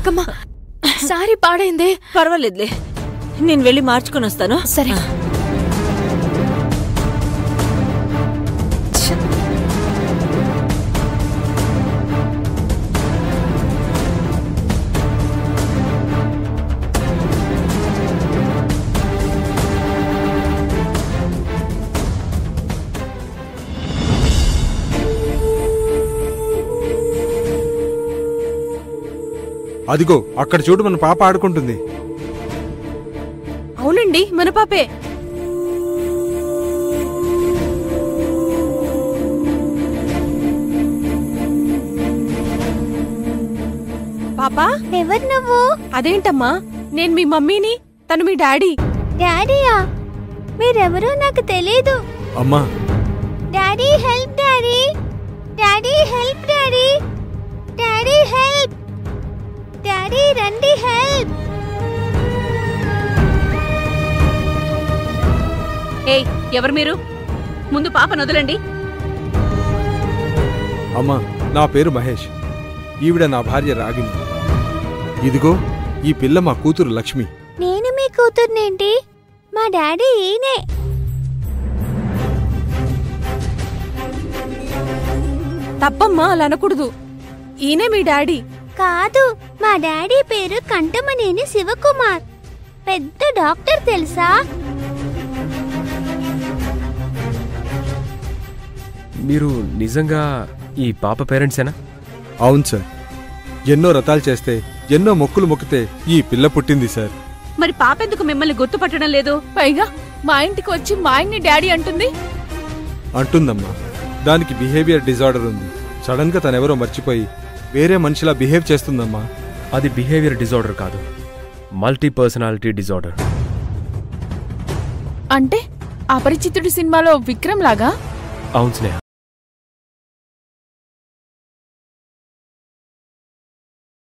Akkamma, sorry పాడైందే. పర్వాలేదులే, నేను వెళ్ళి మార్చుకొని వస్తాను. సరే. అదిగో అక్కడ చూడు, మన పాప ఆడుకుంటుంది. అవునండి, మన పాపే. పాపా, ఎవరు నువ్వు? అదేంటమ్మా, నేను మీ మమ్మీని, తను మీ డాడీ. డాడీయా? మీరెవరో నాకు తెలీదు. అమ్మా. Daddy help, daddy. Daddy help, daddy. Daddy help. Daddy రండి, హెల్ప్. ఏయ్, ఎవరు మీరు? ముందు పాపను వదలండి. అమ్మా, నా పేరు మహేష్. ఈవిడ నా భార్య రాగిణి. ఇదిగో ఈ పిల్ల మా కూతురు లక్ష్మి. నేను మీ కూతుర్నేంటి? మా డాడీ ఈయనే. తప్పమ్మా, అలా అనకూడదు. ఈయనే మీ డాడీ. కాదు, మా డాడీ పేరు కంఠమనేని శివకుమార్. పెద్ద డాక్టర్ తెలుసా? మీరు నిజంగా ఈ పాప పేరెంట్సేనా? అవును సార్. ఎన్నో రథాలు చేస్తే, ఎన్నో మొక్కులు మొక్కితే ఈ పిల్ల పుట్టింది సార్. మరి పాపెందుకు మిమ్మల్ని గుర్తుపట్టడం లేదు? పైగా మా ఇంటికి వచ్చి మా ఆయన్ని డాడీ అంటుంది. అంటుందమ్మా, దానికి బిహేవియర్ డిజార్డర్ ఉంది. సడన్ గా తనెవరో మర్చిపోయి వేరే మనిషిలా బిహేవ్ చేస్తుందమ్మా. అది బిహేవియర్ డిజార్డర్ కాదు, మల్టీ పర్సనాలిటీ డిజార్డర్. అంటే అపరిచితుడి సినిమాలో విక్రమ్ లాగా? అవును స్నేహ.